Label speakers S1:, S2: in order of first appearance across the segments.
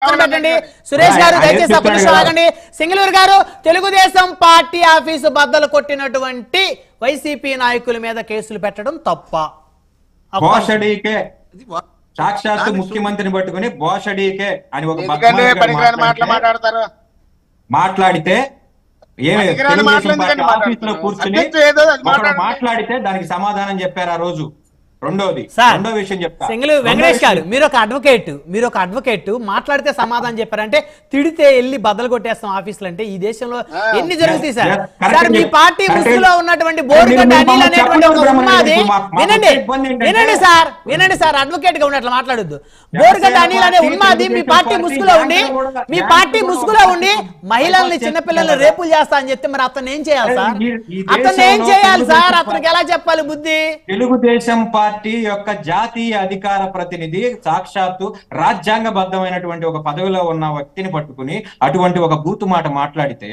S1: పెట్టండి సురేష్ గారు దయచేసి ఒక్క నిమిషం ఆగండి. సింగళూరు గారు, తెలుగుదేశం పార్టీ ఆఫీసు బద్దలు కొట్టినటువంటి వైసీపీ నాయకుల మీద కేసులు పెట్టడం తప్ప?
S2: బోషడీకే సాక్షాత్తు ముఖ్యమంత్రిని పట్టుకుని బోషడీకే అని ఒక
S3: మాట్లాడతారు.
S2: మాట్లాడితే ఆఫీసులో కూర్చుని మాట్లాడితే దానికి సమాధానం చెప్పారు ఆ రోజు. రెండో విషయం చెప్తా.
S1: సింగళూరు వెంకటేష్ గారు, మీరు ఒక అడ్వకేట్ మాట్లాడితే సమాధానం చెప్పారంటే తిడితే వెళ్ళి బద్దలు కొట్టేస్తాం ఆఫీసులు అంటే ఈ దేశంలో ఎన్ని జరుగుతాయి సార్? సార్ మీ పార్టీ ముసుగులో ఉన్నటువంటి బోరుగడ్డ అనిల్ అనేటువంటి ఒక ఉన్మాది, వినండి సార్ అడ్వకేట్ గా ఉన్నట్లు మాట్లాడొద్దు. బోరుగడ్డ అనిల్ అనే ఉన్మాది మీ పార్టీ ముసుగులో ఉండి మహిళల్ని చిన్నపిల్లల్ని రేపులు చేస్తా అని చెప్తే మరి అతను ఏం చేయాలి సార్? అతనికి ఎలా చెప్పాలి బుద్ధి?
S2: తెలుగుదేశం పార్టీ యొక్క జాతీయ అధికార ప్రతినిధి సాక్షాత్తు రాజ్యాంగబద్ధమైనటువంటి ఒక పదవిలో ఉన్న వ్యక్తిని పట్టుకుని అటువంటి ఒక బూతు మాట మాట్లాడితే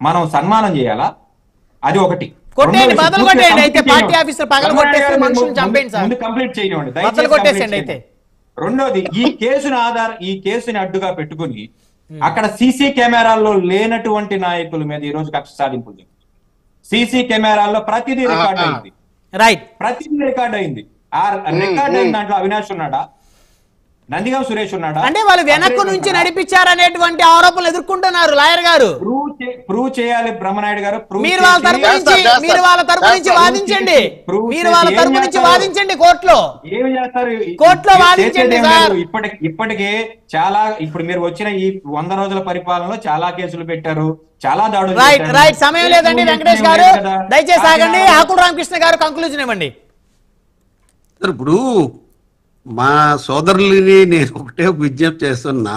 S2: మనం సన్మానం చేయాలా? అది ఒకటి. కంప్లీట్ చేయనివ్వండి. రెండోది, ఈ కేసుని అడ్డుగా పెట్టుకుని అక్కడ సీసీ కెమెరాల్లో లేనటువంటి నాయకుల మీద ఈ రోజు కక్ష సాధింపులు. సీసీ కెమెరాల్లో ప్రతిదీ రికార్డ్ అయింది. ప్రతిదీ రికార్డ్ అయింది. ఆ రికార్డ్ అయిన దాంట్లో అవినాష్ ఉన్నాడా, నందిగాం సురేష్ ఉన్నాడా?
S1: అంటే వాళ్ళు వెనక్కు నుంచి నడిపించారనేటువంటి ఆరోపణలు ఎదుర్కొంటున్నారు లాయర్ గారు.
S2: ప్రూవ్ చేయాలి బ్రహ్మనాయుడు గారు.
S1: మీరు వాళ్ళ తరపు నుంచి వాదించండి కోర్టులో.
S2: ఏమి చేస్తారు?
S1: కోర్టులో వాదించండి సార్.
S2: ఇప్పటికే చాలా ఇప్పుడు మీరు వచ్చిన ఈ 100 రోజుల పరిపాలనలో చాలా కేసులు పెట్టారు, చాలా దాడులు.
S1: రైట్ సమయం లేదండి వెంకటేష్ గారు, దయచేసి ఆగండి. ఆకుల రామకృష్ణ గారు కంక్లూజన్ ఇవ్వండి.
S4: ఇప్పుడు మా సోదరులని నేను ఒకటే విజ్ఞప్తి చేస్తున్నా,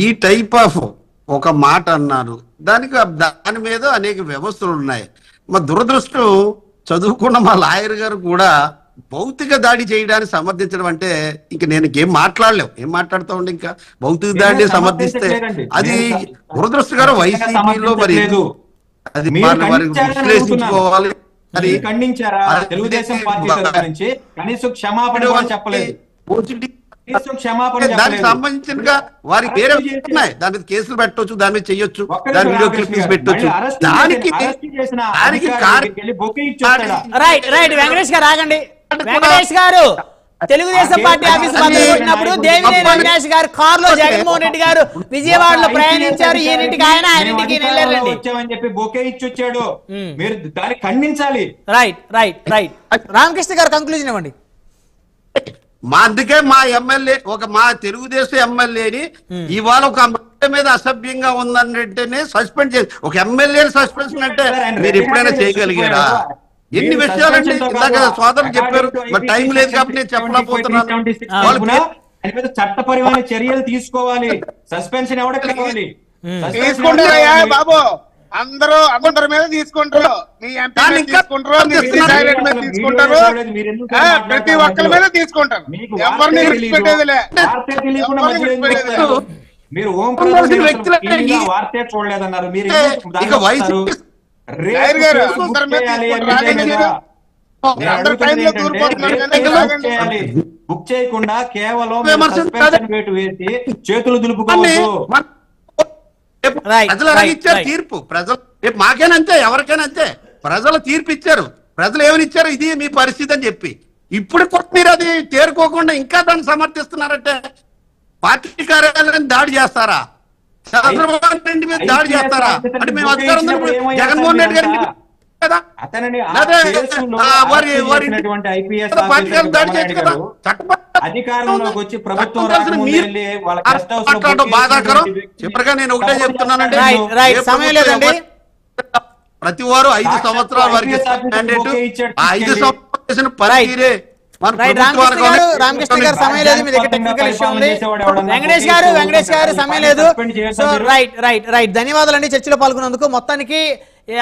S4: ఈ టైప్ ఆఫ్ ఒక మాట అన్నారు, దాని మీద అనేక వ్యవస్థలు ఉన్నాయి. మా దురదృష్టం చదువుకున్న మా లాయర్ గారు కూడా భౌతిక దాడి చేయడానికి సమర్థించడం అంటే ఇంక నేను ఏం మాట్లాడుతూ ఉండే. ఇంకా భౌతిక దాడిని సమర్థిస్తే అది దురదృష్టకరం. వైసీపీలో మరి అది విశ్లేషించుకోవాలి.
S2: ఖండించారా? తెలుగుదేశం పార్టీ తరఫు నుంచి కనీసం క్షమాపణ కూడా చెప్పలేదు.
S4: దానికి సంబంధించిన వారి పేరు ఉన్నాయి, దాని మీద కేసులు పెట్టవచ్చు, దాని మీద చెయ్యొచ్చు, దాని వీడియో క్లిప్పింగ్స్ పెట్టవచ్చు.
S1: వెంకటేష్ గారు ఆగండి. వెంకటేష్ గారు, తెలుగుదేశం పార్టీ ఆఫీస్ బద్దలు కొట్టినప్పుడు దేవినేని వెంకటేష్ గారు కారులో జగన్మోహన్ రెడ్డి గారు విజయవాడలో ప్రయాణించారు. ఈయనటికి ఆయనటికి
S2: వచ్చామని చెప్పి బొకే ఇచ్చి వచ్చాడు. మీరు దాన్ని ఖండించాలి.
S1: రైట్ రామకృష్ణ గారు కంక్లూజన్ ఇవ్వండి.
S4: అందుకే మా తెలుగుదేశం ఎమ్మెల్యేని ఇవాళ ఒక అమ్మాయి మీద అసభ్యంగా ఉందంటేనే సస్పెండ్ చేసి, ఒక ఎమ్మెల్యేని సస్పెన్షన్ అంటే మీరు ఎప్పుడైనా చేయగలిగారా? ఎన్ని విషయాలంటే ఇందాక సోదరులు చెప్పారు, మరి టైం లేదు కాబట్టి నేను చెప్పలేకపోతున్నాను.
S2: చట్టపరమైన చర్యలు తీసుకోవాలి. సస్పెన్షన్ ఎవరికి కావాలి?
S3: తీసుకుంటారా బాబు? అందరి మీద తీసుకుంటారు, మీ ఎంపీ మీద తీసుకుంటారు, మీ సైలెంట్ మీద తీసుకుంటారు, ప్రతి ఒక్కరి మీద తీసుకుంటారు. ఎవరిని విడిచిపెట్టేదిలే.
S2: మీరు ఓం ప్రకాష్ వార్తే చూడలేదన్నారు. మీరు బుక్ చేయకుండా కేవలం వేసి చేతులు దులుపుకోవచ్చు.
S4: ప్రజలు ఇచ్చారు తీర్పు. ప్రజలు మాకేనంతే, ఎవరికైనా అంతే. ప్రజలు తీర్పు ఇచ్చారు. ప్రజలు ఏమని ఇచ్చారు, ఇది మీ పరిస్థితి అని చెప్పి. ఇప్పుడు మీరు అది తేరుకోకుండా ఇంకా దాన్ని సమర్థిస్తున్నారంటే పార్టీ కార్యాలయాన్ని దాడి చేస్తారా? చంద్రబాబు నాయుడు మీద దాడి చేస్తారా? అంటే మేము అధికారం జగన్మోహన్ రెడ్డి గారి
S2: అధికారంలోకి వచ్చి ప్రభుత్వం
S4: బాధాకరం. చివరిగా నేను ఒకటే చెప్తున్నానండి, ప్రతి వారు 5 సంవత్సరాల వరకు 5 సంవత్సరాలు చేసిన పనితీరే.
S1: రామకృష్ణ గారు సమయం లేదు, మీ దగ్గర టెక్నికల్ ఇష్యూ ఉంది. వెంకటేష్ గారు సమయం లేదు. సో రైట్ ధన్యవాదాలండి చర్చలో పాల్గొన్నందుకు. మొత్తానికి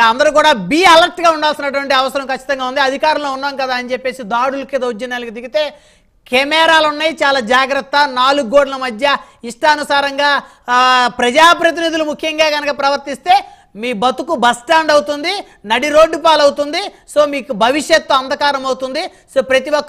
S1: అందరూ కూడా బీ అలర్ట్ గా ఉండాల్సినటువంటి అవసరం ఖచ్చితంగా ఉంది. అధికారంలో ఉన్నాం కదా అని చెప్పేసి దాడులకి దౌర్జన్యాలకు దిగితే కెమెరాలు ఉన్నాయి, చాలా జాగ్రత్త. 4 గోడల మధ్య ఇష్టానుసారంగా ప్రజాప్రతినిధులు ముఖ్యంగా కనుక ప్రవర్తిస్తే మీ బతుకు బస్టాండ్ అవుతుంది, నడి రోడ్డు పాలవుతుంది. సో మీకు భవిష్యత్తు అంధకారం అవుతుంది. సో ప్రతి ఒక్కరు